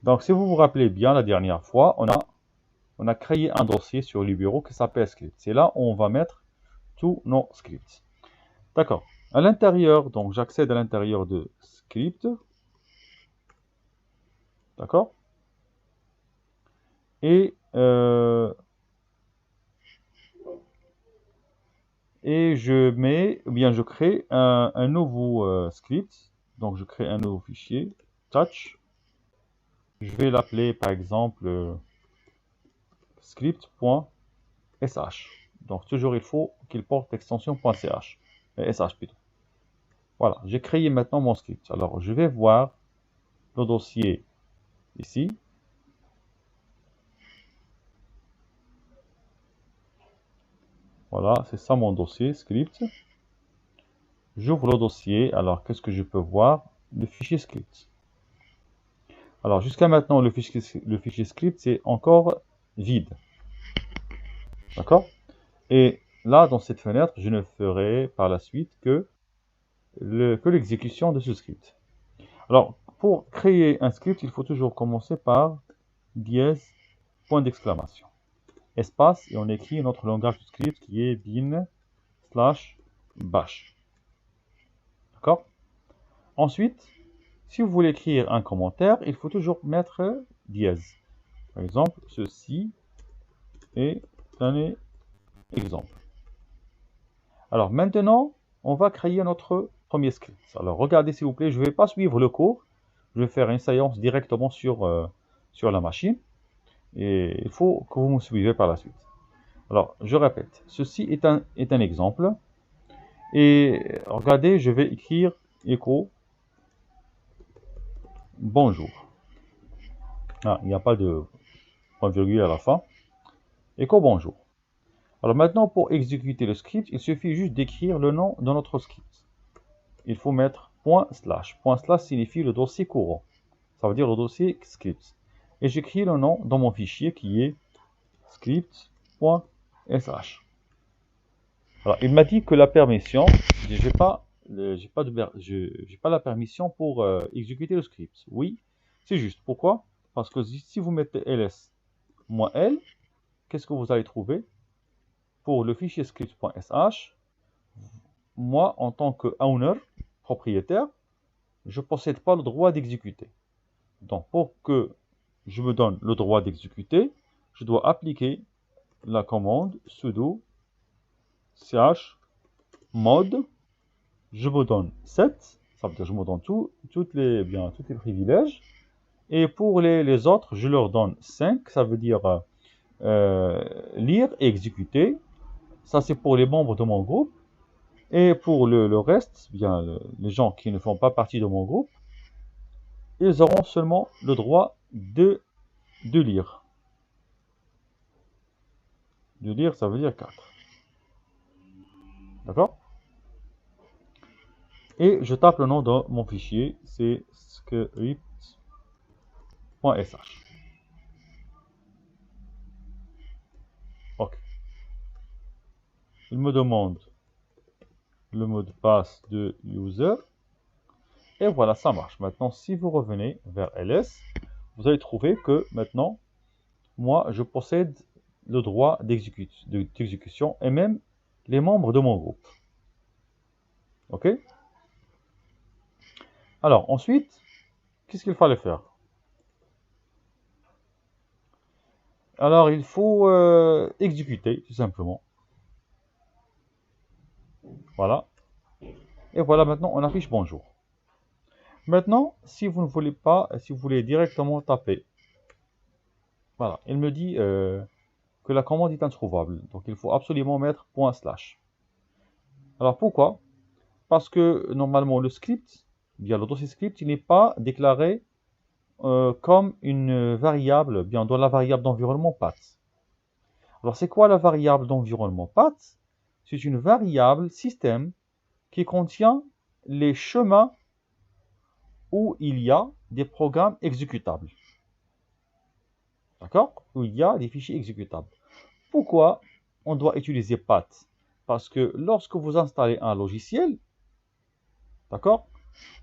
Donc, si vous vous rappelez bien, la dernière fois, on a créé un dossier sur le bureau qui s'appelle script. C'est là où on va mettre tous nos scripts. D'accord. À l'intérieur, donc j'accède à l'intérieur de script. D'accord. Et je mets, ou bien je crée un nouveau script. Donc je crée un nouveau fichier, touch. Je vais l'appeler par exemple script.sh. Donc toujours il faut qu'il porte l'extension .ch, sh plutôt. Voilà, j'ai créé maintenant mon script. Alors je vais voir le dossier ici. Voilà, c'est ça mon dossier script. J'ouvre le dossier. Alors qu'est-ce que je peux voir? Le fichier script. Alors jusqu'à maintenant le fichier script c'est encore vide. D'accord? Et là dans cette fenêtre je ne ferai par la suite que l'exécution de ce script. Alors pour créer un script il faut toujours commencer par dièse point d'exclamation espace et on écrit notre langage de script qui est bin/bash. D'accord? Ensuite, si vous voulez écrire un commentaire, il faut toujours mettre dièse. Par exemple, ceci est un exemple. Alors maintenant, on va créer notre premier script. Alors regardez s'il vous plaît, je ne vais pas suivre le cours. Je vais faire une séance directement sur la machine. Et il faut que vous me suivez par la suite. Alors, je répète, ceci est un exemple. Et regardez, je vais écrire echo bonjour. Ah, il n'y a pas de point virgule à la fin. Echo bonjour. Alors maintenant, pour exécuter le script, il suffit juste d'écrire le nom de notre script. Il faut mettre ./. ./ signifie le dossier courant. Ça veut dire le dossier script. Et j'écris le nom dans mon fichier qui est script.sh. Alors, il m'a dit que la permission, j'ai pas la permission pour exécuter le script. Oui, c'est juste. Pourquoi? Parce que si vous mettez ls-l, qu'est-ce que vous allez trouver? Pour le fichier script.sh, moi, en tant que owner, propriétaire, je ne possède pas le droit d'exécuter. Donc, pour que je me donne le droit d'exécuter, je dois appliquer la commande sudo chmod. Je me donne 7, ça veut dire je me donne tous les privilèges. Et pour les autres, je leur donne 5, ça veut dire lire et exécuter. Ça, c'est pour les membres de mon groupe. Et pour le reste, bien les gens qui ne font pas partie de mon groupe, ils auront seulement le droit de lire. De lire, ça veut dire 4. D'accord? Et je tape le nom de mon fichier, c'est script.sh. Ok. Il me demande le mot de passe de user. Et voilà, ça marche. Maintenant, si vous revenez vers ls, vous allez trouver que maintenant, moi, je possède le droit d'exécution et même les membres de mon groupe. Ok? Alors, ensuite, qu'est-ce qu'il fallait faire? Alors, il faut exécuter, tout simplement. Voilà. Et voilà, maintenant, on affiche bonjour. Maintenant, si vous ne voulez pas, si vous voulez directement taper, voilà, il me dit que la commande est introuvable. Donc, il faut absolument mettre ./. Alors, pourquoi? Parce que, normalement, le script, bien le dossier script, il n'est pas déclaré comme une variable, bien dans la variable d'environnement path. Alors, c'est quoi la variable d'environnement path? C'est une variable système qui contient les chemins où il y a des programmes exécutables. D'accord? Où il y a des fichiers exécutables. Pourquoi on doit utiliser path? Parce que lorsque vous installez un logiciel, d'accord?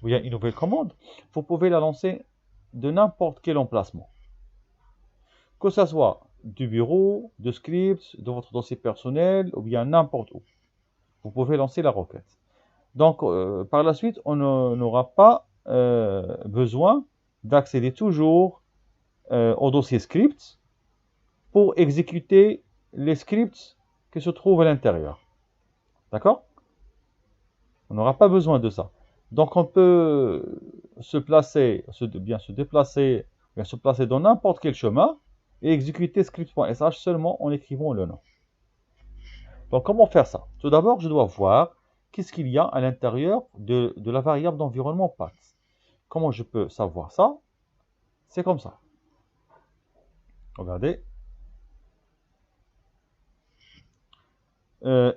Ou bien une nouvelle commande, vous pouvez la lancer de n'importe quel emplacement. Que ce soit du bureau, de script, de votre dossier personnel, ou bien n'importe où. Vous pouvez lancer la requête. Donc, par la suite, on n'aura pas besoin d'accéder toujours au dossier script pour exécuter les scripts qui se trouvent à l'intérieur. D'accord? On n'aura pas besoin de ça. Donc, on peut se déplacer, se placer dans n'importe quel chemin et exécuter script.sh seulement en écrivant le nom. Donc, comment faire ça? Tout d'abord, je dois voir qu'est-ce qu'il y a à l'intérieur de la variable d'environnement path. Comment je peux savoir ça? C'est comme ça. Regardez.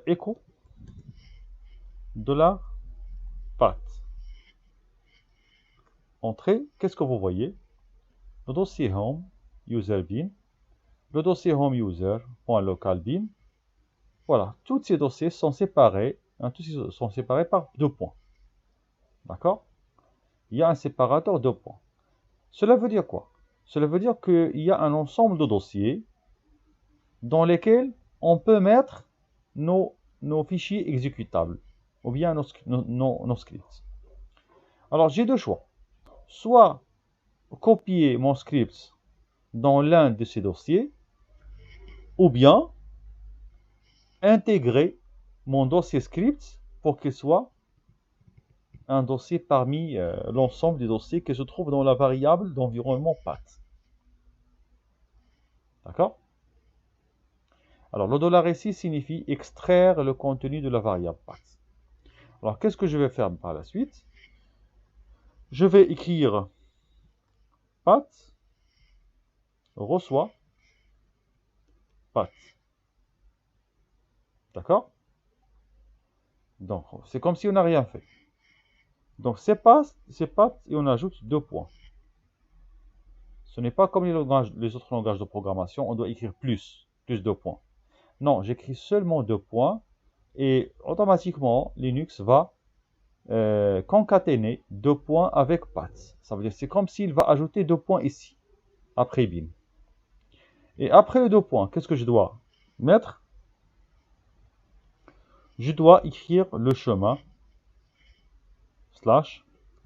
Echo $path. Entrée, qu'est-ce que vous voyez? Le dossier home user bin, le dossier home user.local bin. Voilà, tous ces dossiers sont séparés, par 2 points. D'accord? Il y a un séparateur 2 points. Cela veut dire quoi? Cela veut dire qu'il y a un ensemble de dossiers dans lesquels on peut mettre nos fichiers exécutables, ou bien nos scripts. Alors, j'ai deux choix. Soit copier mon script dans l'un de ces dossiers, ou bien intégrer mon dossier script pour qu'il soit un dossier parmi l'ensemble des dossiers qui se trouvent dans la variable d'environnement path. D'accord? Alors, le $ici signifie extraire le contenu de la variable path. Alors, qu'est-ce que je vais faire par la suite? Je vais écrire path reçoit path. D'accord? Donc, c'est comme si on n'a rien fait. Donc, c'est path et on ajoute 2 points. Ce n'est pas comme les autres langages de programmation, on doit écrire plus 2 points. Non, j'écris seulement 2 points et automatiquement, Linux va concaténer 2 points avec path. Ça veut dire c'est comme s'il va ajouter 2 points ici, après bin. Et après les 2 points, qu'est-ce que je dois mettre? Je dois écrire le chemin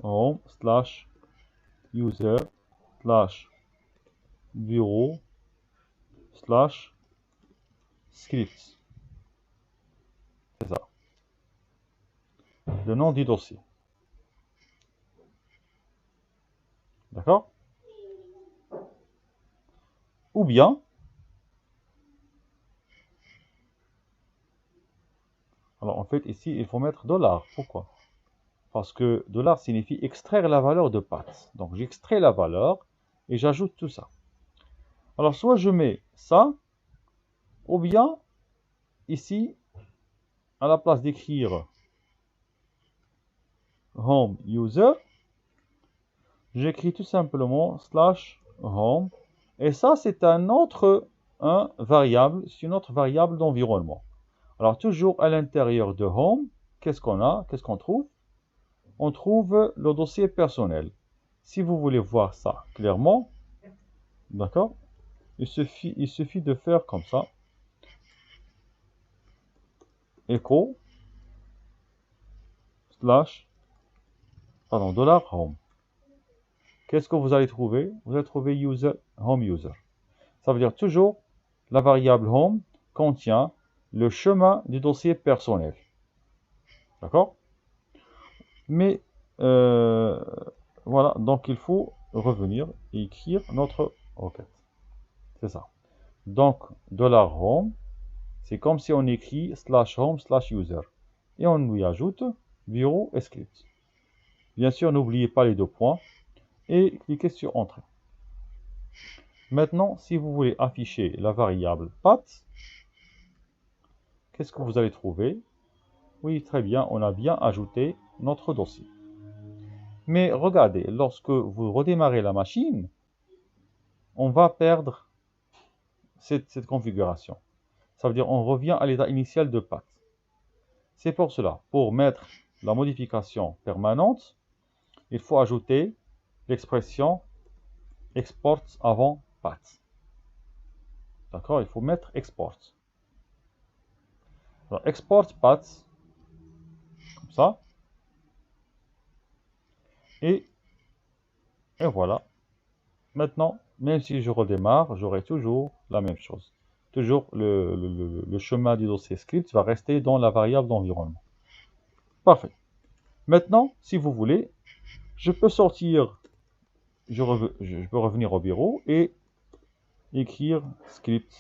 /home /user /bureau /script. C'est ça. Le nom du dossier. D'accord? Ou bien, alors en fait ici il faut mettre $. Pourquoi? Parce que $, signifie extraire la valeur de path. Donc j'extrais la valeur et j'ajoute tout ça. Alors soit je mets ça, ou bien ici, à la place d'écrire home user, j'écris tout simplement /home. Et ça, c'est une autre variable d'environnement. Alors toujours à l'intérieur de home, qu'est-ce qu'on a? Qu'est-ce qu'on trouve? On trouve le dossier personnel. Si vous voulez voir ça clairement, d'accord, il suffit de faire comme ça. Echo $home. Qu'est-ce que vous allez trouver? Vous allez trouver home user. Ça veut dire toujours la variable home contient le chemin du dossier personnel. D'accord? Mais voilà, donc il faut revenir et écrire notre requête. C'est ça. Donc, $home, c'est comme si on écrit /home /user. Et on lui ajoute bureau et script. Bien sûr, n'oubliez pas les 2 points et cliquez sur Entrée. Maintenant, si vous voulez afficher la variable path, qu'est-ce que vous allez trouver? Oui, très bien, on a bien ajouté notre dossier. Mais regardez, lorsque vous redémarrez la machine, on va perdre cette configuration. Ça veut dire on revient à l'état initial de path. C'est pour cela, pour mettre la modification permanente, il faut ajouter l'expression export avant path. D'accord, il faut mettre export. Alors, export path, comme ça. Et voilà. Maintenant, même si je redémarre, j'aurai toujours la même chose. Toujours le chemin du dossier script va rester dans la variable d'environnement. Parfait. Maintenant, si vous voulez, je peux sortir, je peux revenir au bureau et écrire script.sh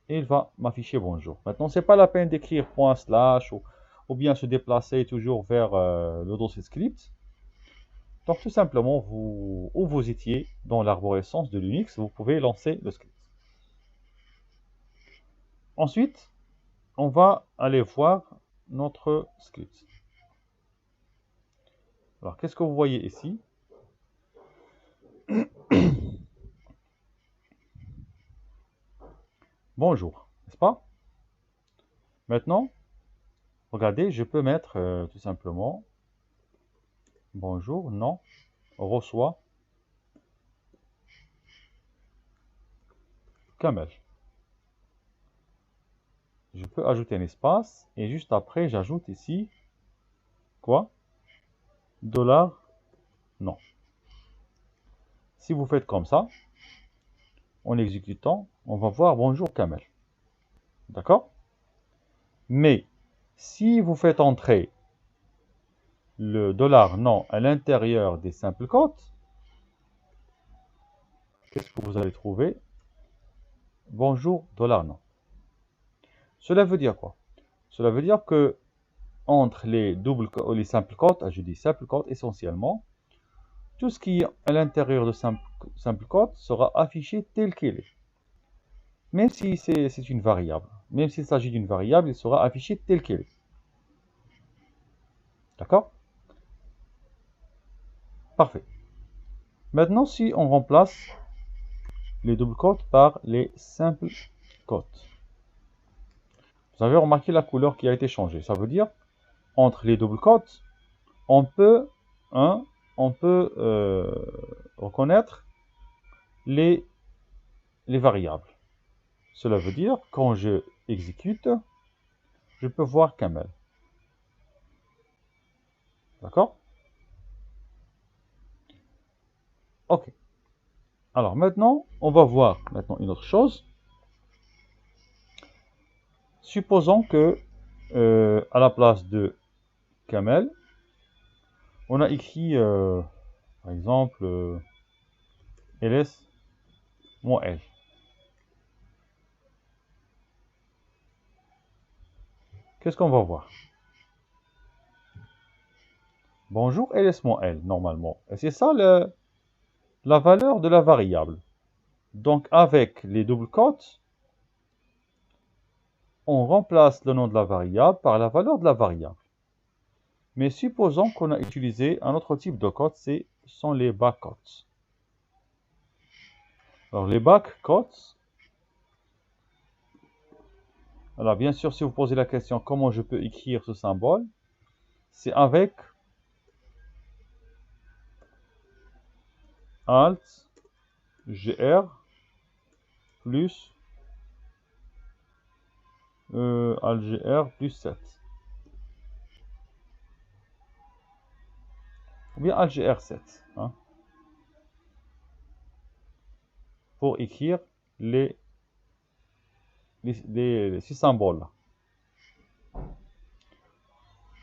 et il va m'afficher bonjour. Maintenant, c'est pas la peine d'écrire ./ ou bien se déplacer toujours vers le dossier script. Donc tout simplement, où vous étiez dans l'arborescence de Linux, vous pouvez lancer le script. Ensuite, on va aller voir notre script. Alors, qu'est-ce que vous voyez ici? Bonjour, n'est-ce pas? Maintenant, regardez, je peux mettre tout simplement bonjour, non, reçoit Kamel. Je peux ajouter un espace et juste après, j'ajoute ici quoi? $, non. Si vous faites comme ça, en exécutant, on va voir bonjour Kamel. D'accord? Mais si vous faites entrer le $ non à l'intérieur des simples quotes, qu'est-ce que vous allez trouver? Bonjour $non. Cela veut dire quoi? Cela veut dire que entre les simples quotes, je dis simple quotes essentiellement, tout ce qui est à l'intérieur de simple quote sera affiché tel qu'il est. Même si c'est une variable. Même s'il s'agit d'une variable, il sera affiché tel qu'il est. D'accord? Parfait. Maintenant, si on remplace les double quotes par les simples quotes. Vous avez remarqué la couleur qui a été changée. Ça veut dire, entre les double quotes, on peut reconnaître les variables. Cela veut dire, quand je exécute, je peux voir Kamel. D'accord? Ok. Alors maintenant, on va voir maintenant une autre chose. Supposons que, à la place de Kamel, on a écrit, par exemple, ls-l. Qu'est-ce qu'on va voir? Bonjour ls-l, normalement. Et c'est ça la valeur de la variable. Donc, avec les double quotes, on remplace le nom de la variable par la valeur de la variable. Mais supposons qu'on a utilisé un autre type de quotes, ce sont les back quotes. Alors, les back quotes, alors bien sûr, si vous posez la question comment je peux écrire ce symbole, c'est avec Alt GR plus Alt GR plus 7. Ou bien Alt GR 7. Hein, pour écrire ces symboles-là.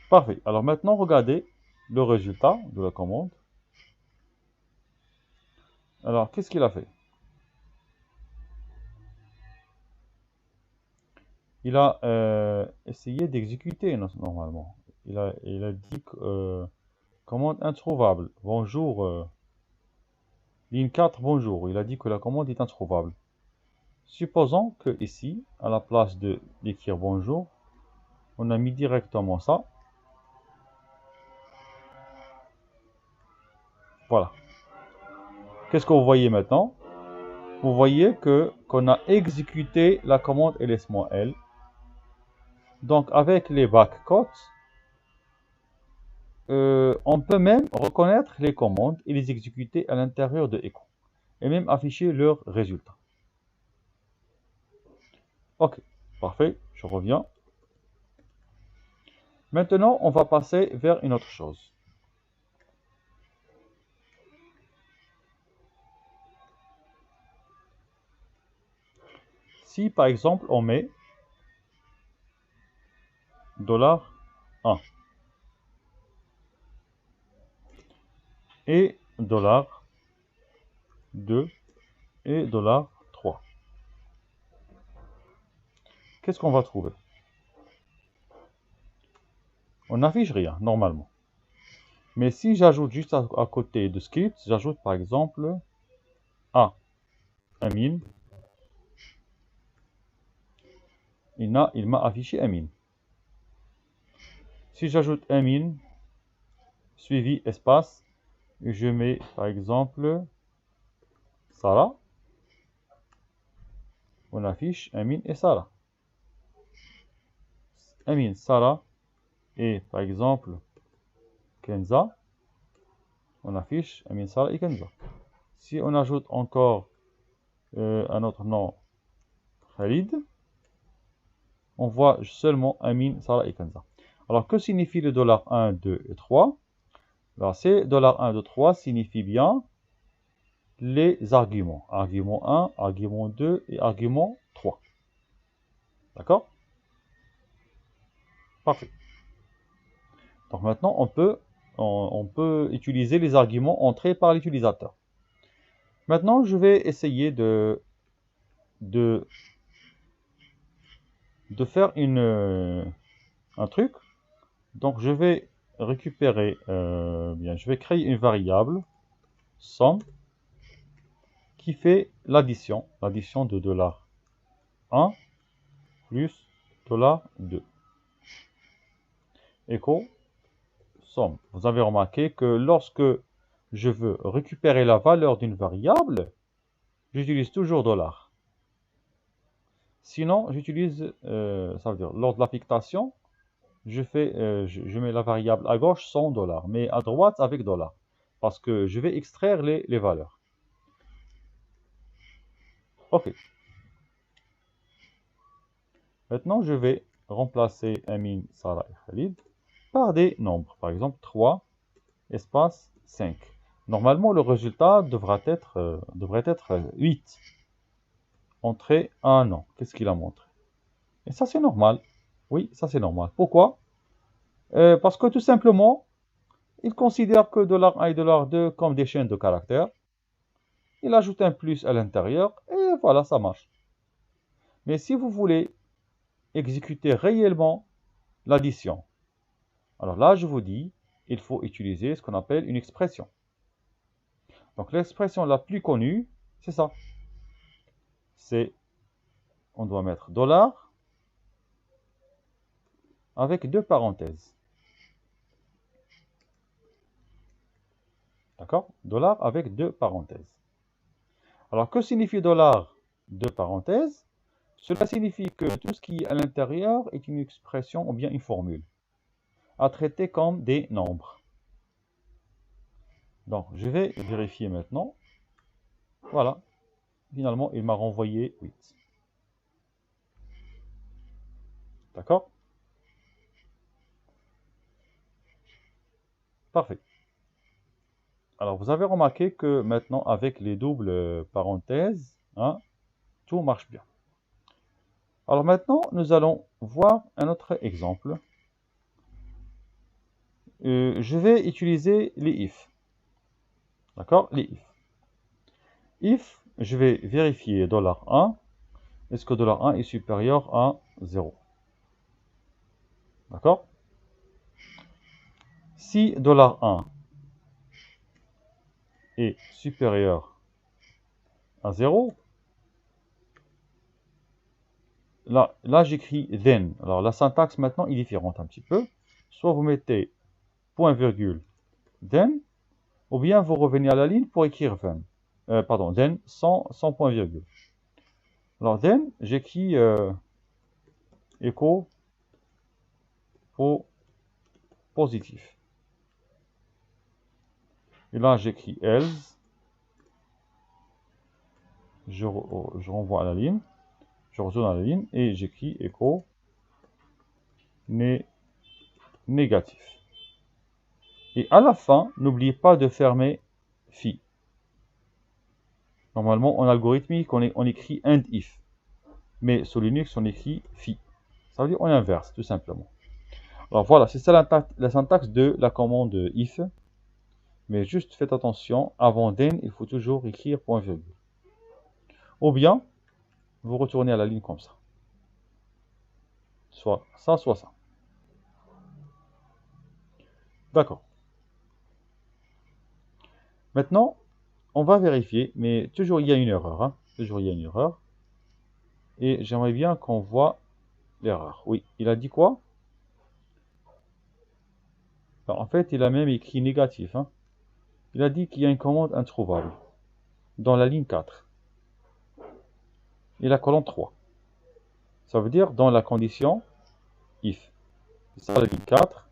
Parfait. Alors maintenant, regardez le résultat de la commande. Alors, qu'est-ce qu'il a fait? Il a essayé d'exécuter normalement. Il a dit commande introuvable. Bonjour. Ligne 4, bonjour. Il a dit que la commande est introuvable. Supposons que ici, à la place de d'écrire bonjour, on a mis directement ça. Voilà. Qu'est-ce que vous voyez maintenant? Vous voyez qu'on a exécuté la commande ls-l. Donc avec les back quotes, on peut même reconnaître les commandes et les exécuter à l'intérieur de Echo. Et même afficher leurs résultats. Ok, parfait, je reviens. Maintenant, on va passer vers une autre chose. Si par exemple on met $1 et $2 et $3, qu'est-ce qu'on va trouver? On n'affiche rien normalement. Mais si j'ajoute juste à côté de script, j'ajoute par exemple Amin. Il m'a affiché Amin. Si j'ajoute Amin, suivi espace, et je mets par exemple Sarah, on affiche Amin et Sarah. Amin, Sarah et par exemple Kenza, on affiche Amin, Sarah et Kenza. Si on ajoute encore un autre nom, Khalid, on voit seulement Amin, Sarah et Kenza. Alors que signifie le $1, 2 et 3? Alors ces $1, 2, 3 signifie bien les arguments. Argument 1, argument 2 et argument 3. D'accord? Parfait. Donc maintenant, on peut utiliser les arguments entrés par l'utilisateur. Maintenant, je vais essayer de faire un truc. Donc, je vais récupérer, je vais créer une variable somme qui fait l'addition de $1 plus $2. Écho somme. Vous avez remarqué que lorsque je veux récupérer la valeur d'une variable, j'utilise toujours $. Sinon, j'utilise, ça veut dire, lors de l'affectation, je mets la variable à gauche sans $, mais à droite avec $, parce que je vais extraire les valeurs. Ok. Maintenant, je vais remplacer Amin, Sarah et Khalid par des nombres. Par exemple, 3, espace 5. Normalement, le résultat devrait être 8. Entrée un an. Qu'est-ce qu'il a montré? Et ça, c'est normal. Oui, ça, c'est normal. Pourquoi? Parce que tout simplement, il considère que $1 et $2 comme des chaînes de caractères. Il ajoute un plus à l'intérieur et voilà, ça marche. Mais si vous voulez exécuter réellement l'addition, alors là, je vous dis, il faut utiliser ce qu'on appelle une expression. Donc l'expression la plus connue, c'est ça. On doit mettre $ avec deux parenthèses. D'accord? $, avec deux parenthèses. Alors, que signifie $, deux parenthèses? Cela signifie que tout ce qui est à l'intérieur est une expression ou bien une formule à traiter comme des nombres. Donc, je vais vérifier maintenant. Voilà. Finalement, il m'a renvoyé 8. D'accord? Parfait. Alors, vous avez remarqué que maintenant, avec les doubles parenthèses, tout marche bien. Alors maintenant, nous allons voir un autre exemple. Je vais utiliser les if. D'accord? Les if. If, je vais vérifier $1. Est-ce que $1 est supérieur à 0? D'accord? Si $1 est supérieur à 0, là j'écris then. Alors la syntaxe maintenant est différente un petit peu. Soit vous mettez point virgule then, ou bien vous revenez à la ligne pour écrire then sans point virgule. Alors then, j'écris écho positif. Et là, j'écris else. Je renvoie à la ligne. Je retourne à la ligne et j'écris echo négatif. Et à la fin, n'oubliez pas de fermer phi. Normalement, en algorithmique, on écrit end if. Mais sur Linux, on écrit phi. Ça veut dire on inverse, tout simplement. Alors voilà, c'est ça la syntaxe de la commande if. Mais juste faites attention, avant then, il faut toujours écrire point virgule. Ou bien, vous retournez à la ligne comme ça. Soit ça, soit ça. D'accord. Maintenant, on va vérifier, mais toujours il y a une erreur. Hein. Toujours il y a une erreur. Et j'aimerais bien qu'on voit l'erreur. Oui, il a dit quoi? Alors, en fait, il a même écrit négatif. Hein. Il a dit qu'il y a une commande introuvable dans la ligne 4 et la colonne 3. Ça veut dire dans la condition if. Ça, la ligne 4.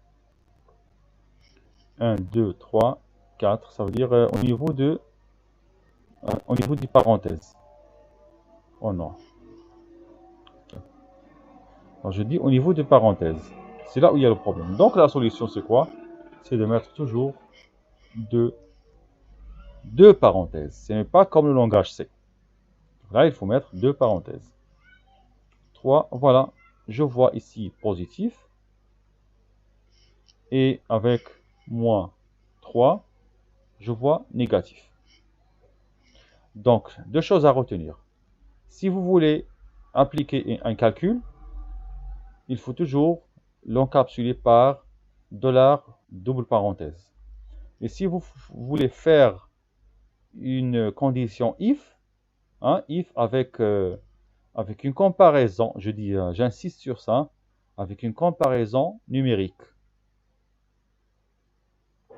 1, 2, 3, 4. Ça veut dire au niveau des parenthèses. Oh non. Alors, je dis au niveau des parenthèses. C'est là où il y a le problème. Donc la solution c'est quoi? C'est de mettre toujours deux parenthèses. Ce n'est pas comme le langage C. Là, il faut mettre deux parenthèses. 3, voilà. Je vois ici positif. Et avec moins 3, je vois négatif. Donc, deux choses à retenir. Si vous voulez appliquer un calcul, il faut toujours l'encapsuler par double parenthèse. Et si vous voulez faire une condition if, hein, if avec une comparaison, je dis, j'insiste sur ça, avec une comparaison numérique.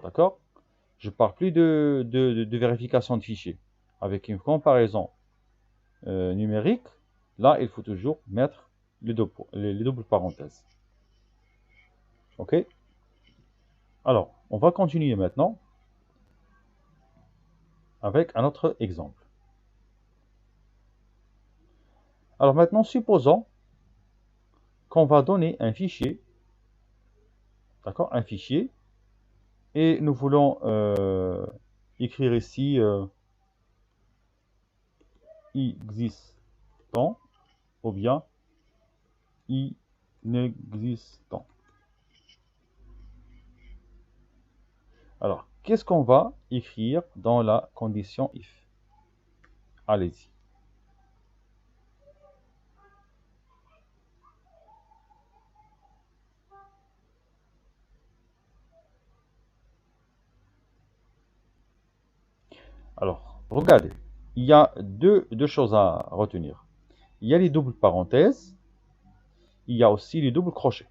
D'accord? Je ne parle plus de vérification de fichiers. Avec une comparaison numérique, là, il faut toujours mettre les doubles parenthèses. OK? Alors, on va continuer maintenant avec un autre exemple. Alors maintenant, supposons qu'on va donner un fichier, d'accord, un fichier, et nous voulons écrire ici existant ou bien inexistant. Alors, qu'est-ce qu'on va écrire dans la condition if? Allez-y. Alors, regardez, il y a deux choses à retenir. Il y a les doubles parenthèses, il y a aussi les doubles crochets.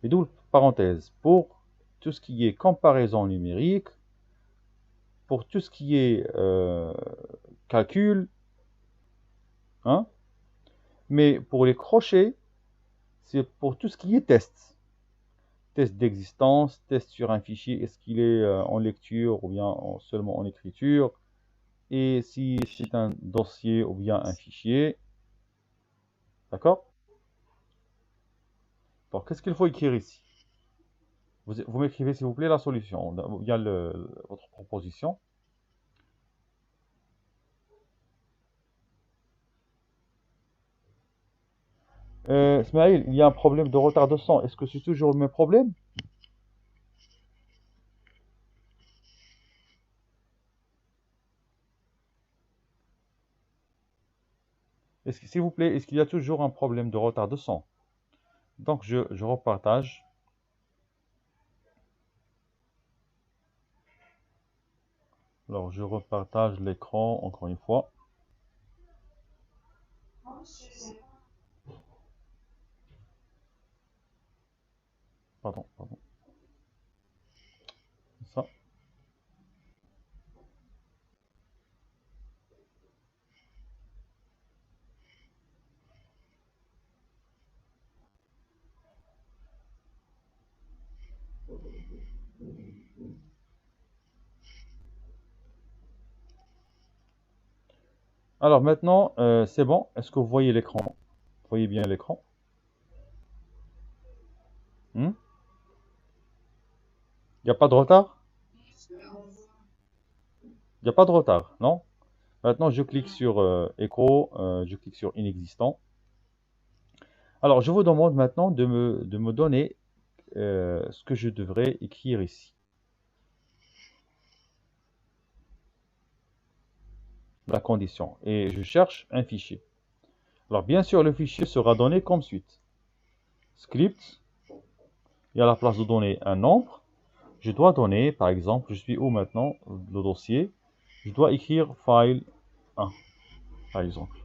Les doubles parenthèses pour tout ce qui est comparaison numérique, pour tout ce qui est calcul, hein? Mais pour les crochets, c'est pour tout ce qui est test. Test d'existence, test sur un fichier, est-ce qu'il est en lecture ou bien seulement en écriture, et si c'est un dossier ou bien un fichier. D'accord? Donc, qu'est-ce qu'il faut écrire ici? Vous m'écrivez s'il vous plaît la solution, ou bien votre proposition. Ismaël, il y a un problème de retard de son. Est-ce que c'est toujours le même problème? S'il vous plaît, est-ce qu'il y a toujours un problème de retard de son? Donc, je repartage. Alors, je repartage l'écran encore une fois. Pardon, pardon. Ça. Alors maintenant, c'est bon. Est-ce que vous voyez l'écran? Vous voyez bien l'écran? Il n'y a pas de retard? Il n'y a pas de retard, non? Maintenant, je clique sur écho, je clique sur inexistant. Alors, je vous demande maintenant de me donner ce que je devrais écrire ici. La condition. Et je cherche un fichier. Alors, bien sûr, le fichier sera donné comme suite. Script, et à la place de donner un nombre, je dois donner, par exemple, je suis où maintenant, le dossier, je dois écrire file 1, par exemple.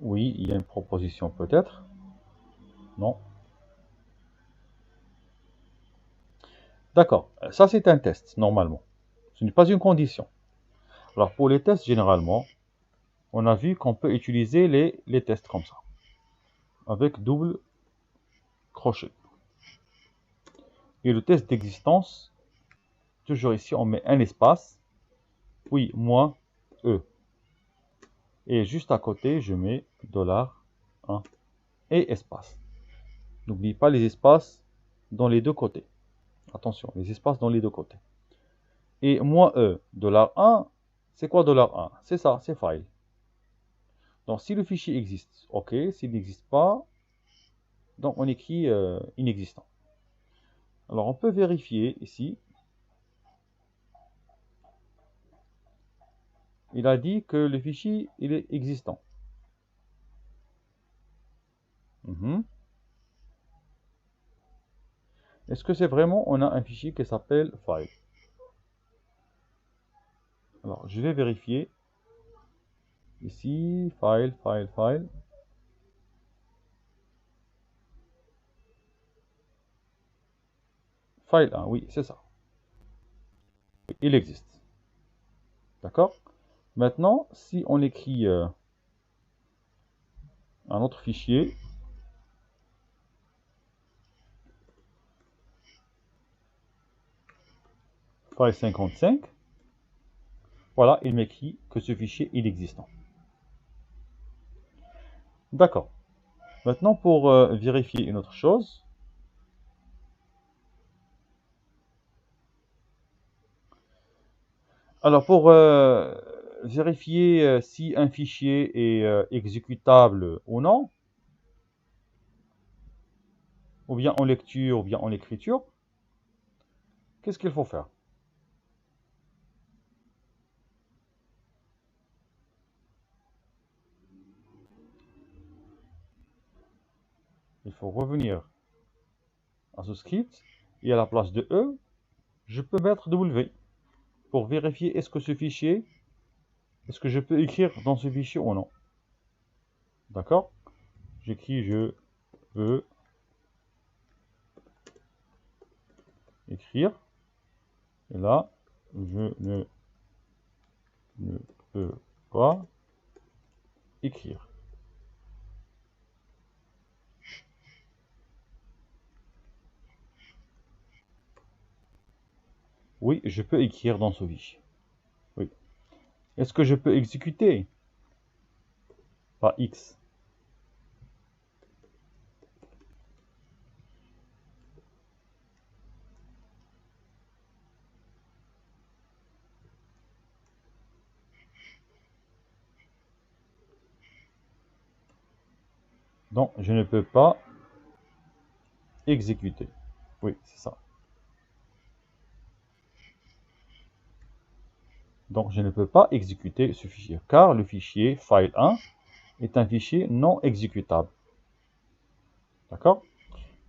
Oui, il y a une proposition peut-être. Non. D'accord. Ça, c'est un test, normalement. Ce n'est pas une condition. Alors, pour les tests, généralement, on a vu qu'on peut utiliser les tests comme ça, avec double crochet. Et le test d'existence, toujours ici, on met un espace, oui, moins E. Et juste à côté, je mets $1 et espace. N'oublie pas les espaces dans les deux côtés. Attention, les espaces dans les deux côtés. Et moins E, $1, c'est quoi $1? C'est ça, c'est file. Donc si le fichier existe, ok. S'il n'existe pas, donc on écrit inexistant. Alors on peut vérifier ici. Il a dit que le fichier il est existant. Est-ce que c'est vraiment on a un fichier qui s'appelle file? Alors je vais vérifier. Ici, file, file, file. File 1, oui, c'est ça. Il existe. D'accord? Maintenant, si on écrit un autre fichier, file 55, voilà, il m'écrit que ce fichier est existant. D'accord. Maintenant, pour vérifier une autre chose, alors pour vérifier si un fichier est exécutable ou non, ou bien en lecture, ou bien en écriture, qu'est-ce qu'il faut faire? Il faut revenir à ce script, et à la place de E, je peux mettre W, pour vérifier est-ce que ce fichier, est-ce que je peux écrire dans ce fichier ou non. D'accord? J'écris je veux écrire, et là, je ne peux pas écrire. Oui, je peux écrire dans ce fichier. Oui. Est-ce que je peux exécuter? Pas X. Donc, je ne peux pas exécuter. Oui, c'est ça. Donc, je ne peux pas exécuter ce fichier, car le fichier file1 est un fichier non exécutable. D'accord?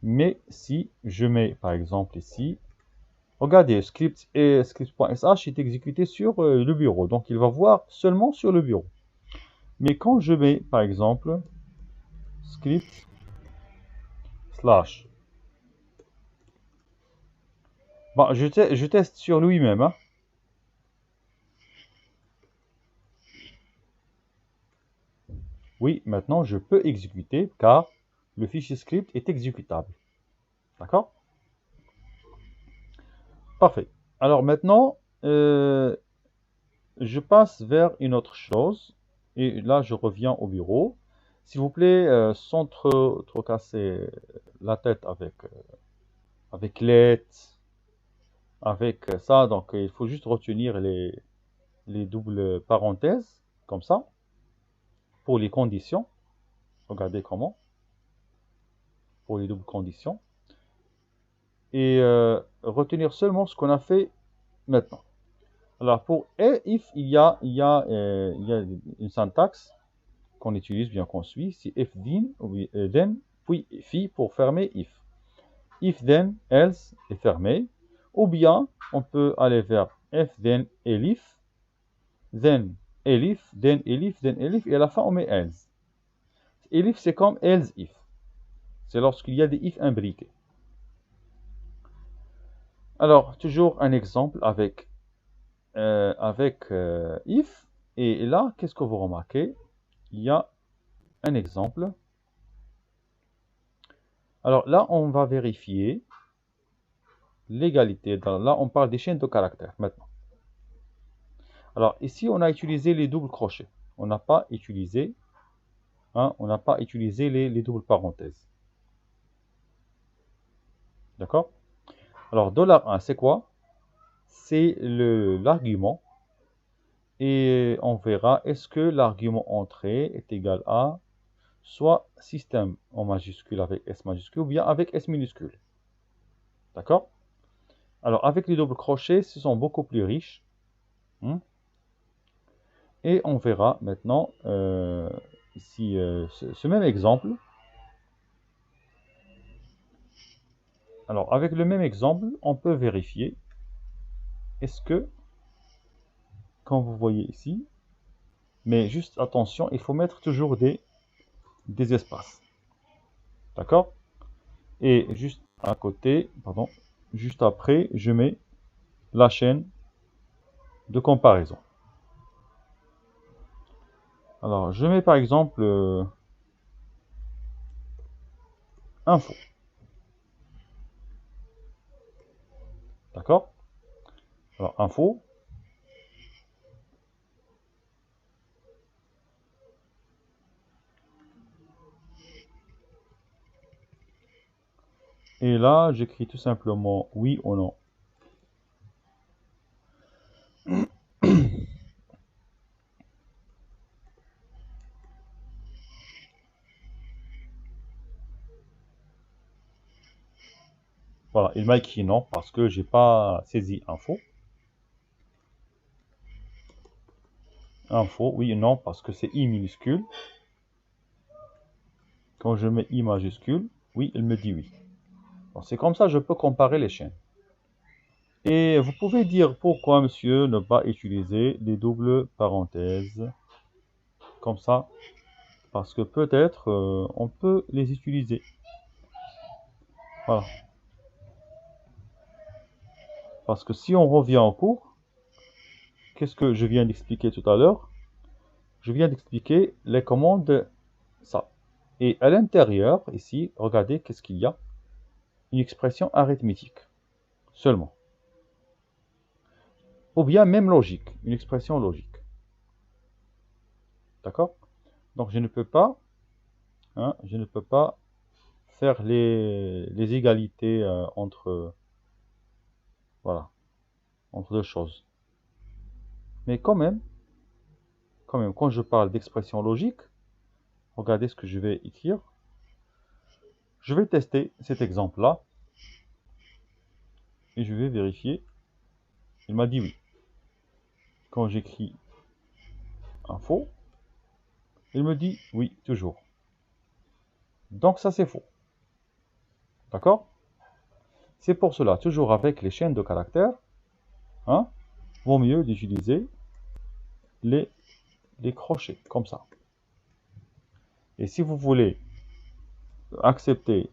Mais si je mets, par exemple, ici, regardez, script et script.sh est exécuté sur le bureau. Donc, il va voir seulement sur le bureau. Mais quand je mets, par exemple, script slash, bon, je teste sur lui-même. Hein. Oui, maintenant je peux exécuter car le fichier script est exécutable. D'accord? Parfait. Alors maintenant, je passe vers une autre chose. Et là, je reviens au bureau. S'il vous plaît, sans trop casser la tête avec let, avec ça. Donc, il faut juste retenir les doubles parenthèses, comme ça, pour les conditions. Regardez comment, pour les doubles conditions. Et retenir seulement ce qu'on a fait maintenant. Alors, pour if, il y a une syntaxe qu'on utilise, bien qu'on suit. C'est if, then, puis if pour fermer if. If, then, else est fermé. Ou bien, on peut aller vers if, then, elif, then, elif, then, elif, then, elif, et à la fin, on met else. Elif, c'est comme else, if. C'est lorsqu'il y a des if imbriqués. Alors, toujours un exemple avec if. Et là, qu'est-ce que vous remarquez? Il y a un exemple. Alors là, on va vérifier l'égalité. Là, on parle des chaînes de caractères maintenant. Alors ici, on a utilisé les doubles crochets. On n'a pas utilisé, les doubles parenthèses. D'accord? Alors, $1, c'est quoi? C'est l'argument. Et on verra, est-ce que l'argument entrée est égal à soit système en majuscule avec S majuscule ou bien avec S minuscule. D'accord? Alors, avec les doubles crochets, ce sont beaucoup plus riches. Et on verra maintenant ici ce même exemple. Alors, avec le même exemple, on peut vérifier est-ce que, quand vous voyez ici, mais juste attention, il faut mettre toujours des espaces. D'accord? Et juste à côté, pardon, juste après, je mets la chaîne de comparaison. Alors, je mets par exemple info. D'accord? Alors, info. Et là, j'écris tout simplement oui ou non. Voilà, il m'a écrit non parce que j'ai pas saisi info. Info, oui, non, parce que c'est I minuscule. Quand je mets I majuscule, oui, il me dit oui. C'est comme ça, je peux comparer les chaînes. Et vous pouvez dire pourquoi, monsieur, ne pas utiliser les doubles parenthèses. Comme ça, parce que peut-être on peut les utiliser. Voilà. Parce que si on revient en cours, qu'est-ce que je viens d'expliquer tout à l'heure? Je viens d'expliquer les commandes ça. Et à l'intérieur, ici, regardez qu'est-ce qu'il y a. Une expression arithmétique. Seulement. Ou bien même logique. Une expression logique. D'accord? Donc je ne peux pas faire les égalités entre deux choses. Mais quand même, quand je parle d'expression logique, regardez ce que je vais écrire. Je vais tester cet exemple-là et je vais vérifier. Il m'a dit oui. Quand j'écris info, il me dit oui, toujours. Donc ça c'est faux. D'accord? C'est pour cela, toujours avec les chaînes de caractères, vaut mieux d'utiliser les crochets, comme ça. Et si vous voulez accepter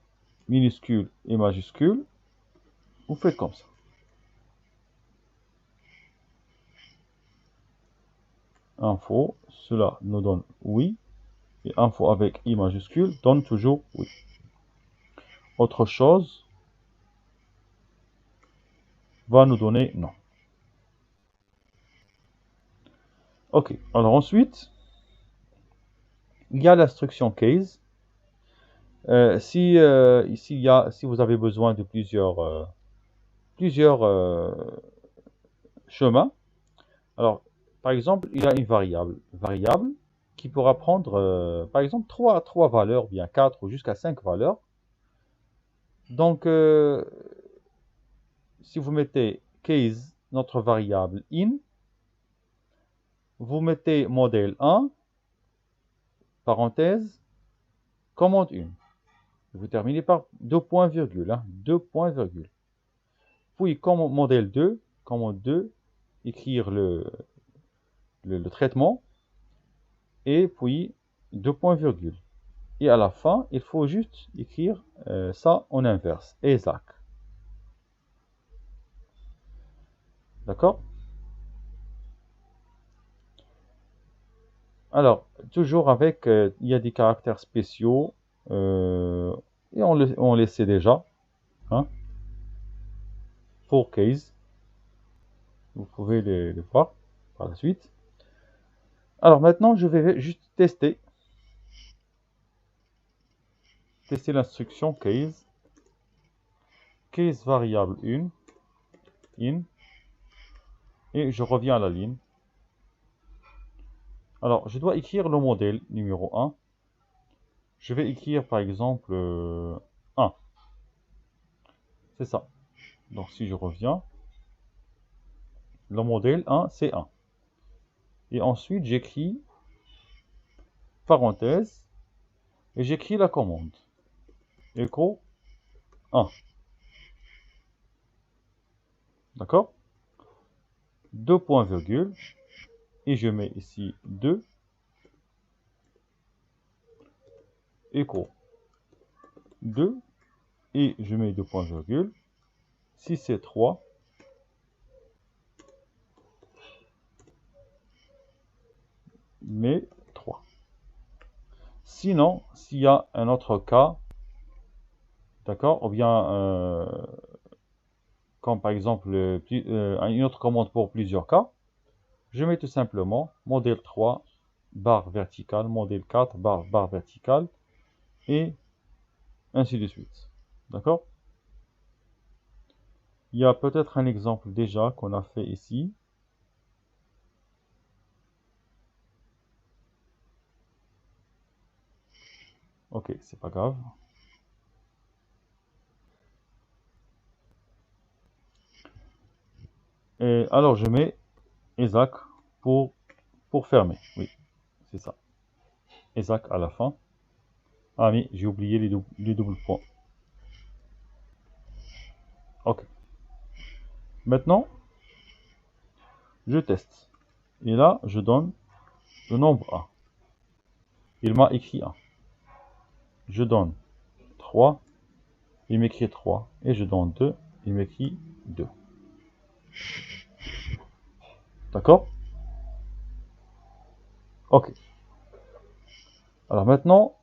minuscule et majuscule, vous faites comme ça. Info, cela nous donne oui, et info avec I majuscule donne toujours oui. Autre chose va nous donner non. Ok, alors ensuite, il y a l'instruction case. Si vous avez besoin de plusieurs chemins, alors par exemple, il y a une variable qui pourra prendre par exemple 3 valeurs, bien 4 ou jusqu'à 5 valeurs. Donc, si vous mettez case, notre variable in, vous mettez modèle 1, parenthèse, commande 1. Vous terminez par 2 points virgule, 2 points virgule. Puis, comme modèle 2, commande 2, écrire le traitement, et puis 2 points virgule. Et à la fin, il faut juste écrire ça en inverse, ESAC. D'accord? Alors, toujours avec, il y a des caractères spéciaux, et on les sait déjà, hein, pour case. Vous pouvez les voir par la suite. Alors maintenant, je vais juste tester l'instruction case variable 1, in, et je reviens à la ligne. Alors, je dois écrire le modèle numéro 1. Je vais écrire par exemple 1. C'est ça. Donc si je reviens, le modèle 1, c'est 1. Et ensuite, j'écris parenthèse, et j'écris la commande. Echo 1. D'accord? 2 points virgule, et je mets ici 2, echo 2, et je mets 2 points virgule. Si c'est 3, mais 3. Sinon, s'il y a un autre cas, d'accord, ou bien comme par exemple une autre commande pour plusieurs cas, je mets tout simplement modèle 3, barre verticale, modèle 4, barre verticale, et ainsi de suite. D'accord? Il y a peut-être un exemple déjà qu'on a fait ici. Ok, c'est pas grave. Et alors je mets ESAC pour fermer. Oui, c'est ça. ESAC à la fin. Ah mais j'ai oublié les doubles points. Ok. Maintenant, je teste. Et là, je donne le nombre 1. Il m'a écrit 1. Je donne 3. Il m'écrit 3. Et je donne 2. Il m'écrit 2. D'accord? Ok. Alors maintenant,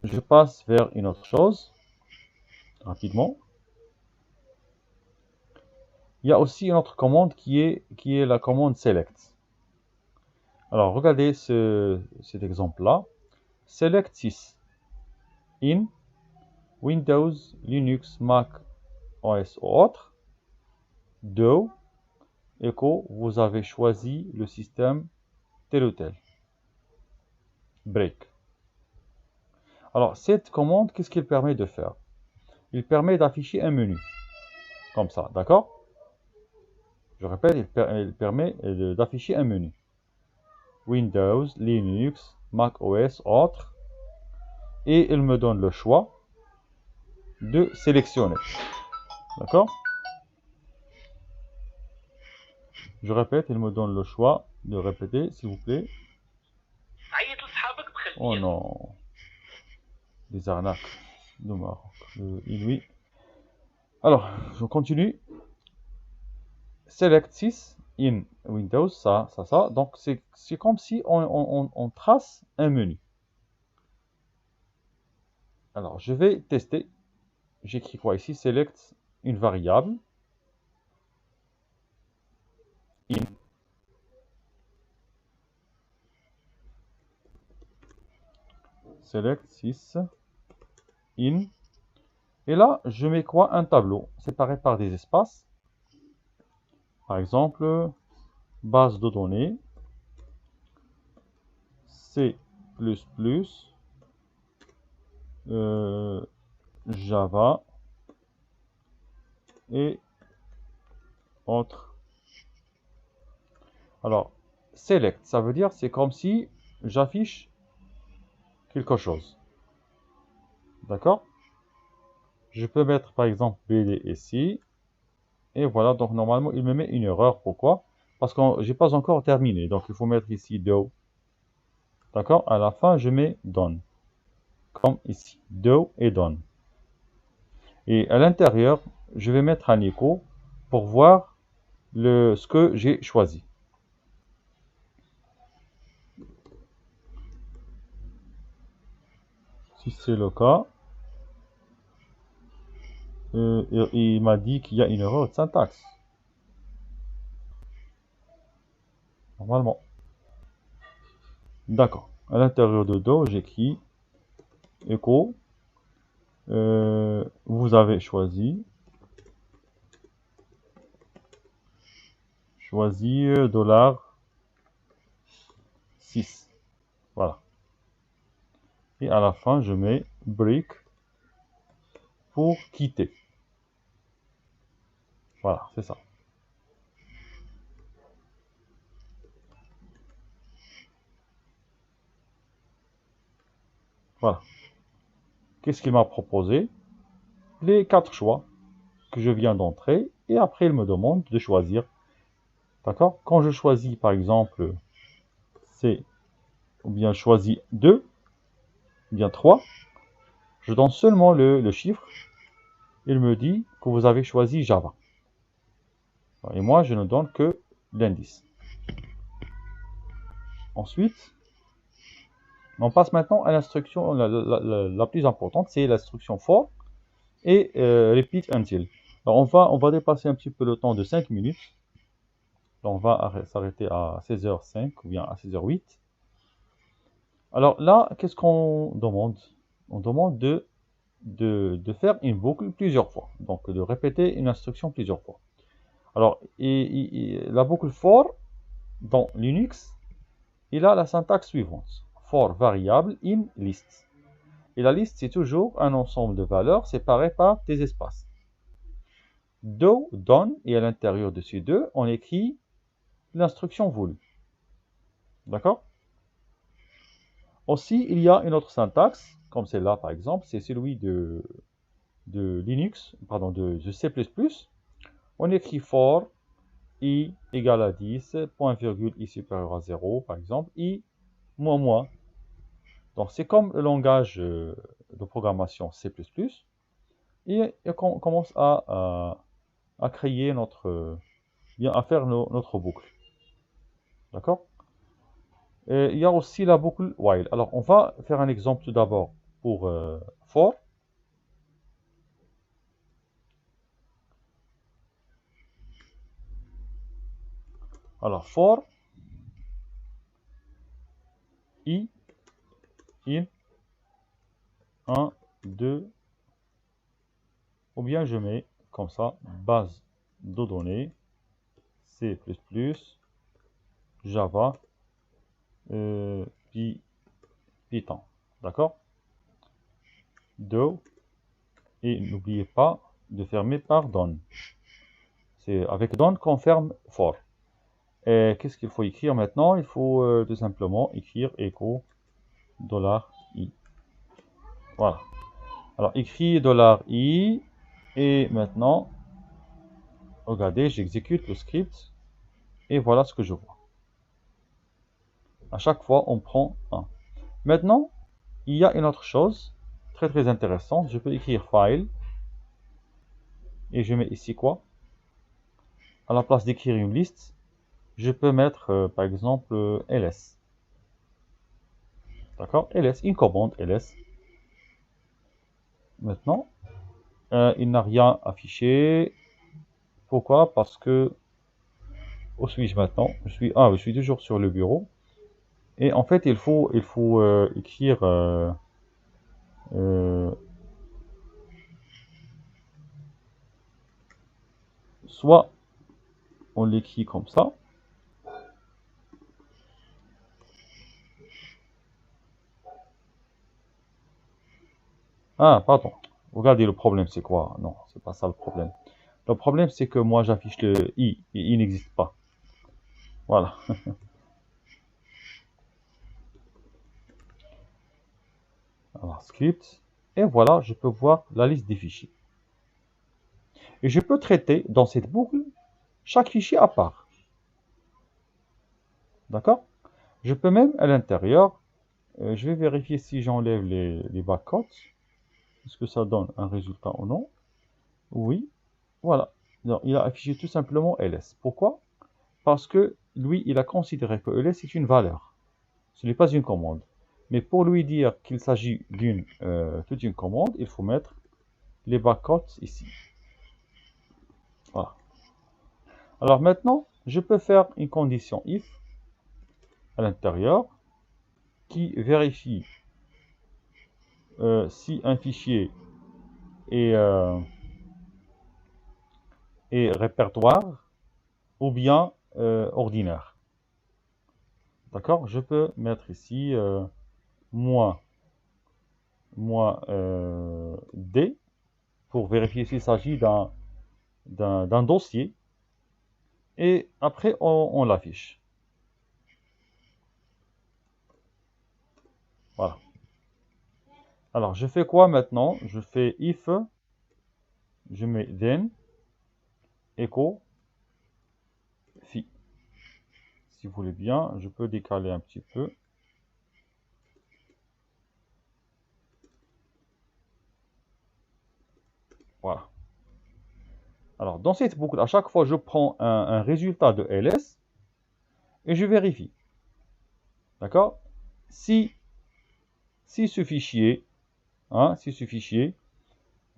je passe vers une autre chose. Rapidement. Il y a aussi une autre commande qui est la commande select. Alors regardez cet exemple-là. Select 6. In Windows, Linux, Mac, OS ou autre. Do, Echo, vous avez choisi le système tel ou tel. Break. Alors cette commande, qu'est-ce qu'elle permet de faire? Il permet d'afficher un menu. Comme ça, d'accord? Je répète, il permet d'afficher un menu. Windows, Linux, Mac OS, autres. Et il me donne le choix de sélectionner. D'accord? Je répète, il me donne le choix de répéter, s'il vous plaît. Oh non. Des arnaques de Maroc. Oui. Alors, je continue. Select 6 in Windows, ça. Donc, c'est comme si on trace un menu. Alors, je vais tester. J'écris quoi ici? Select une variable. In. Select 6. In. Et là, je mets quoi? Un tableau séparé par des espaces. Par exemple, base de données, C++, Java et autres. Alors, select, ça veut dire c'est comme si j'affiche quelque chose. D'accord? Je peux mettre par exemple BD ici. Et voilà, donc normalement il me met une erreur. Pourquoi? Parce que j'ai pas encore terminé. Donc il faut mettre ici do. D'accord? À la fin, je mets done. Comme ici. Do et done. Et à l'intérieur, je vais mettre un écho pour voir ce que j'ai choisi. Si c'est le cas, il m'a dit qu'il y a une erreur de syntaxe. Normalement. D'accord. À l'intérieur de do, j'écris echo. Vous avez choisi $6. Voilà. Et à la fin, je mets break pour quitter. Voilà, c'est ça. Voilà. Qu'est-ce qu'il m'a proposé? Les 4 choix que je viens d'entrer. Et après, il me demande de choisir. D'accord? Quand je choisis, par exemple, C, ou bien choisis 2, ou bien 3, je donne seulement le chiffre. Il me dit que vous avez choisi Java. Et moi, je ne donne que l'indice. Ensuite, on passe maintenant à l'instruction la plus importante, c'est l'instruction for et repeat until. Alors on va dépasser un petit peu le temps de 5 minutes. Alors, on va s'arrêter à 16h05 ou bien à 16h08. Alors là, qu'est-ce qu'on demande? On demande de faire une boucle plusieurs fois. Donc de répéter une instruction plusieurs fois. Alors, la boucle for dans Linux, il a la syntaxe suivante. For variable in list. Et la liste, c'est toujours un ensemble de valeurs séparées par des espaces. Do, done, et à l'intérieur de ces deux, on écrit l'instruction voulue. D'accord? Aussi, il y a une autre syntaxe, comme celle-là par exemple, c'est celui de Linux, pardon, de C++. On écrit for i égale à 10, point virgule i supérieur à 0, par exemple, i moins moins. Donc c'est comme le langage de programmation C++. Et on commence à créer à faire notre boucle. D'accord? Il y a aussi la boucle while. Alors on va faire un exemple tout d'abord pour for. Alors for i in 1, 2, ou bien je mets comme ça, base de données, C++, Java, Python. D'accord? Do, et n'oubliez pas de fermer par done. C'est avec done qu'on ferme for. Et qu'est-ce qu'il faut écrire maintenant? Il faut tout simplement écrire echo $i. Voilà. Alors, écrit $i. Et maintenant, regardez, j'exécute le script. Et voilà ce que je vois. À chaque fois, on prend 1. Maintenant, il y a une autre chose très très intéressante. Je peux écrire file. Et je mets ici quoi? À la place d'écrire une liste, je peux mettre par exemple ls. D'accord? Ls, une commande ls. Maintenant, il n'a rien affiché. Pourquoi? Parce que, où suis-je maintenant? Je suis toujours sur le bureau. Et en fait, il faut écrire euh, soit on l'écrit comme ça. Ah, pardon. Regardez, le problème, c'est quoi? Non, c'est pas ça le problème. Le problème, c'est que moi, j'affiche le i, et i n'existe pas. Voilà. Alors, script. Et voilà, je peux voir la liste des fichiers. Et je peux traiter dans cette boucle chaque fichier à part. D'accord? Je peux même à l'intérieur, je vais vérifier si j'enlève les backcots. Est-ce que ça donne un résultat ou non? Oui. Voilà. Donc, il a affiché tout simplement ls. Pourquoi? Parce que lui, il a considéré que ls est une valeur. Ce n'est pas une commande. Mais pour lui dire qu'il s'agit d'une toute une commande, il faut mettre les backcots ici. Voilà. Alors maintenant, je peux faire une condition if à l'intérieur qui vérifie si un fichier est, est répertoire ou bien ordinaire. D'accord? Je peux mettre ici moins D pour vérifier s'il s'agit d'un dossier. Et après, on l'affiche. Voilà. Alors, je fais quoi maintenant? Je fais if, je mets then, echo, phi. Si vous voulez bien, je peux décaler un petit peu. Voilà. Alors, dans cette boucle, à chaque fois, je prends un résultat de ls et je vérifie. D'accord? Si ce fichier, si ce fichier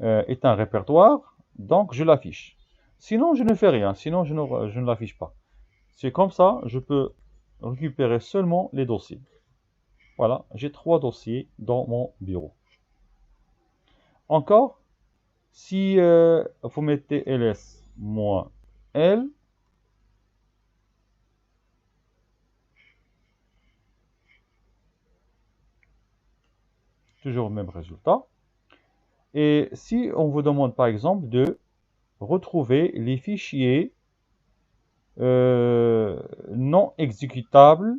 est un répertoire, donc je l'affiche. Sinon, je ne fais rien. Sinon, je ne l'affiche pas. C'est comme ça, je peux récupérer seulement les dossiers. Voilà, j'ai 3 dossiers dans mon bureau. Encore, si vous mettez ls-l, toujours le même résultat. Et si on vous demande par exemple de retrouver les fichiers non exécutables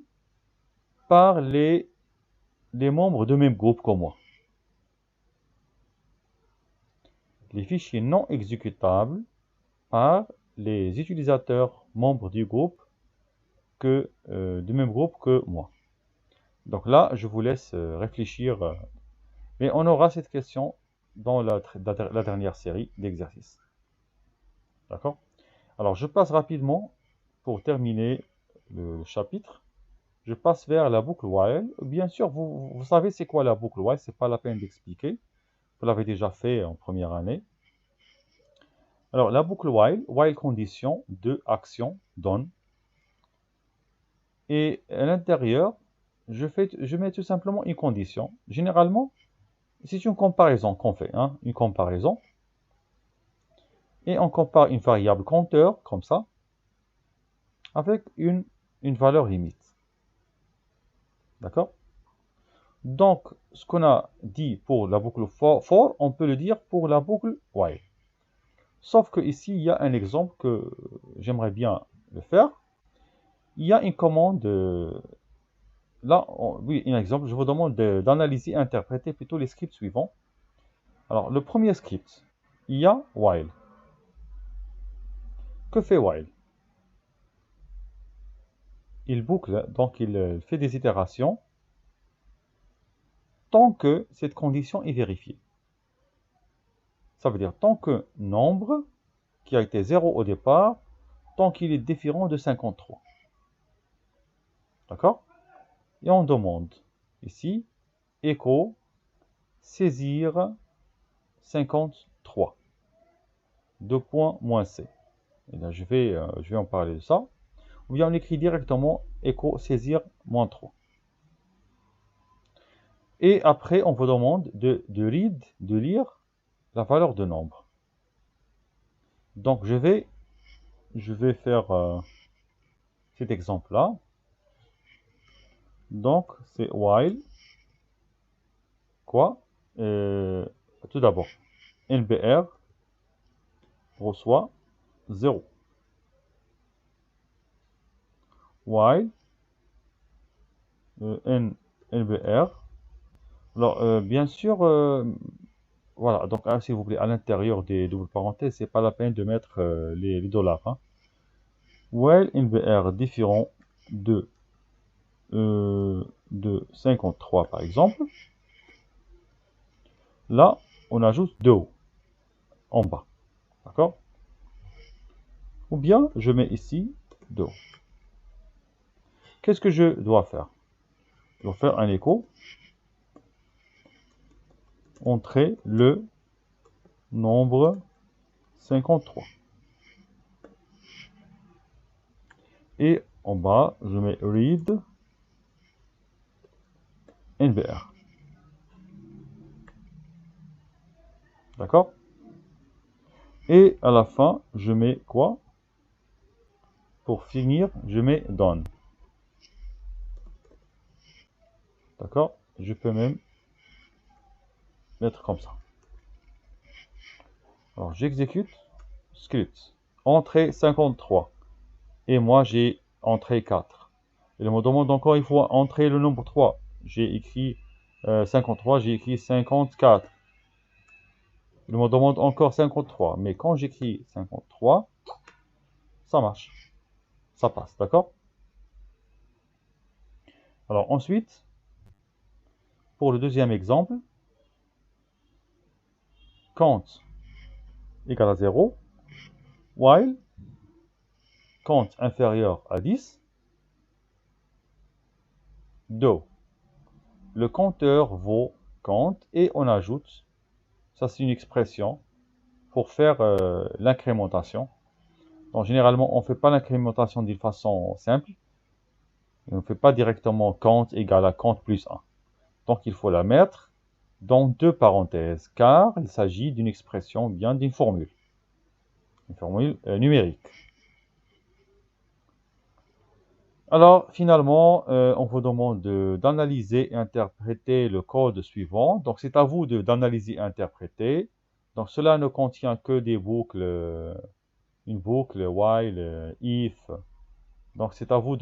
par les membres de même groupe que moi. Les fichiers non exécutables par les utilisateurs membres du groupe du même groupe que moi. Donc là, je vous laisse réfléchir. Mais on aura cette question dans la dernière série d'exercices. D'accord? Alors, je passe rapidement pour terminer le chapitre. Je passe vers la boucle while. Bien sûr, vous savez c'est quoi la boucle while, c'est pas la peine d'expliquer. Vous l'avez déjà fait en première année. Alors, la boucle while condition de action done. Et à l'intérieur, je mets tout simplement une condition. Généralement, c'est une comparaison qu'on fait, une comparaison. Et on compare une variable compteur, comme ça, avec une valeur limite. D'accord? Donc, ce qu'on a dit pour la boucle for, on peut le dire pour la boucle while. Sauf que ici, il y a un exemple que j'aimerais bien le faire. Il y a une commande, là, oui, un exemple, je vous demande d'analyser et interpréter plutôt les scripts suivants. Alors, le premier script, il y a while. Que fait while? Il boucle, donc il fait des itérations tant que cette condition est vérifiée. Ça veut dire tant que nombre, qui a été 0 au départ, tant qu'il est différent de 53. D'accord? Et on demande ici, echo, saisir 53. 2 points moins C. Et là, je vais en parler de ça. Ou bien on écrit directement écho saisir moins 3. Et après, on vous demande de lire la valeur de nombre. Donc, je vais faire cet exemple-là. Donc, c'est while, quoi? Tout d'abord, NBR reçoit 0. While NBR. Alors, bien sûr, voilà, donc s'il vous plaît, à l'intérieur des doubles parenthèses, c'est pas la peine de mettre les dollars. Hein. While NBR différent de 53 par exemple, là, on ajoute 2 en bas. D'accord? Ou bien, je mets ici 2. Qu'est-ce que je dois faire? Je dois faire un écho. Entrer le nombre 53. Et en bas, je mets read NBR. D'accord? Et à la fin, je mets quoi? Pour finir, je mets done. D'accord? Je peux même mettre comme ça. Alors, j'exécute script. Entrée 53. Et moi, j'ai entré 4. Et il me demande encore, il faut entrer le nombre 3. J'ai écrit 53, j'ai écrit 54. Il me demande encore 53. Mais quand j'écris 53, ça marche. Ça passe, d'accord? Alors ensuite, pour le deuxième exemple, count égale à 0, while count inférieur à 10, do. Le compteur vaut count et on ajoute, ça c'est une expression pour faire l'incrémentation. Donc généralement on ne fait pas l'incrémentation d'une façon simple, on ne fait pas directement count égale à count plus 1. Donc il faut la mettre dans deux parenthèses, car il s'agit d'une expression, bien d'une formule. Une formule numérique. Alors, finalement, on vous demande d'analyser et interpréter le code suivant. Donc, c'est à vous d'analyser et interpréter. Donc, cela ne contient que des boucles, une boucle, while, if. Donc, c'est à vous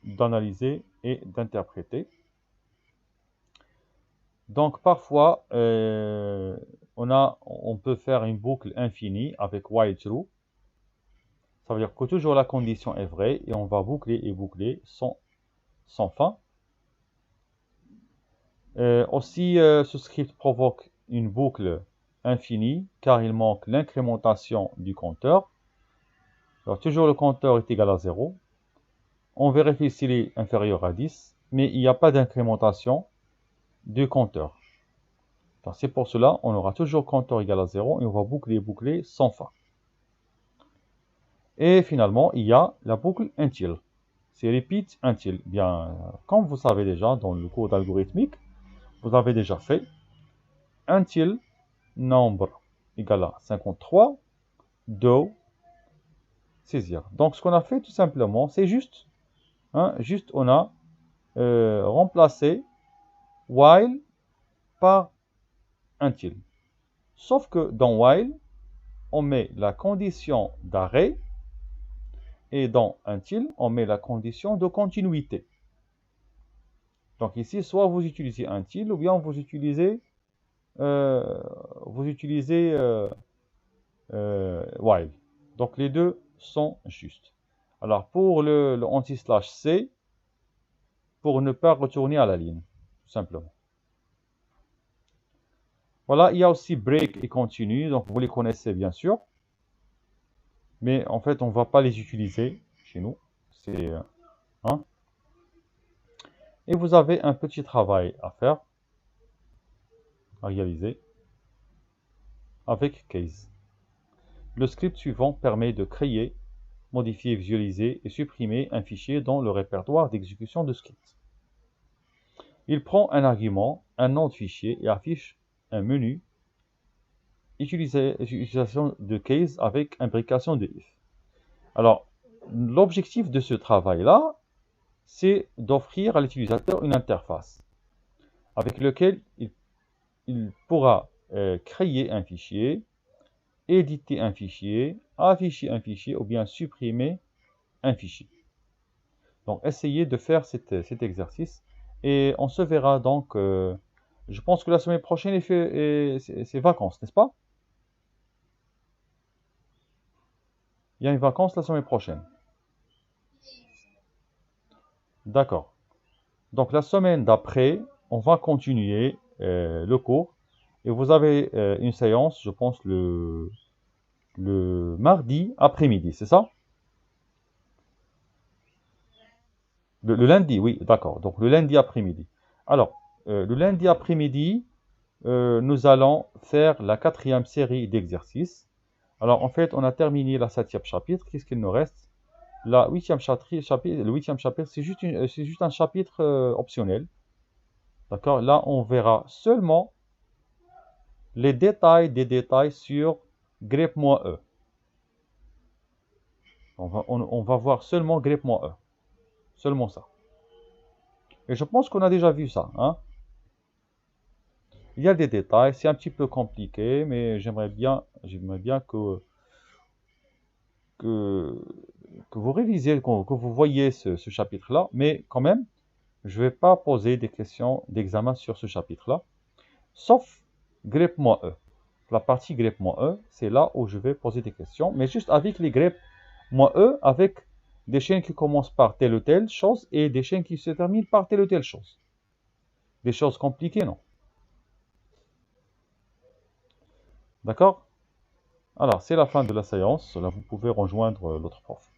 d'analyser et d'interpréter. Donc, parfois, on peut faire une boucle infinie avec while true. Ça veut dire que toujours la condition est vraie et on va boucler et boucler sans fin. Aussi, ce script provoque une boucle infinie car il manque l'incrémentation du compteur. Alors, toujours le compteur est égal à 0. On vérifie s'il est inférieur à 10, mais il n'y a pas d'incrémentation du compteur. C'est pour cela on aura toujours compteur égal à 0 et on va boucler et boucler sans fin. Et finalement, il y a la boucle until. C'est repeat until. Bien, comme vous savez déjà dans le cours d'algorithmique, vous avez déjà fait until nombre égal à 53, do saisir. Donc ce qu'on a fait tout simplement, c'est juste on a remplacé while par until. Sauf que dans while, on met la condition d'arrêt et dans until, on met la condition de continuité. Donc ici, soit vous utilisez until ou bien vous utilisez while. Donc les deux sont justes. Alors pour le anti-slash C, pour ne pas retourner à la ligne, tout simplement. Voilà, il y a aussi break et continue, donc vous les connaissez bien sûr. Mais en fait, on ne va pas les utiliser chez nous. Et vous avez un petit travail à faire, à réaliser. avec case. Le script suivant permet de créer, modifier, visualiser et supprimer un fichier dans le répertoire d'exécution de script. Il prend un argument, un nom de fichier et affiche un menu. Utilisation de case avec imbrication de if. Alors, l'objectif de ce travail-là, c'est d'offrir à l'utilisateur une interface avec laquelle il pourra créer un fichier, éditer un fichier, afficher un fichier ou bien supprimer un fichier. Donc, essayez de faire cet exercice et on se verra donc, je pense que la semaine prochaine, c'est vacances, n'est-ce pas? Il y a une vacance la semaine prochaine. D'accord. Donc, la semaine d'après, on va continuer le cours. Et vous avez une séance, je pense, le mardi après-midi, c'est ça? Le lundi, oui, d'accord. Donc, le lundi après-midi. Alors, le lundi après-midi, nous allons faire la 4e série d'exercices. Alors, en fait, on a terminé la 7e chapitre. Qu'est-ce qu'il nous reste? Le 8e chapitre, c'est juste un chapitre optionnel. D'accord? Là, on verra seulement les détails des détails sur grep-e. On va voir seulement grep-e. Seulement ça. Et je pense qu'on a déjà vu ça, hein? Il y a des détails, c'est un petit peu compliqué, mais j'aimerais bien que vous révisiez, que vous voyez ce chapitre-là, mais quand même, je ne vais pas poser des questions d'examen sur ce chapitre-là, sauf grep-e. La partie grep-e, c'est là où je vais poser des questions, mais juste avec les grep-e, avec des chaînes qui commencent par telle ou telle chose et des chaînes qui se terminent par telle ou telle chose. Des choses compliquées, non? D'accord? Alors, c'est la fin de la séance. Là, vous pouvez rejoindre l'autre prof.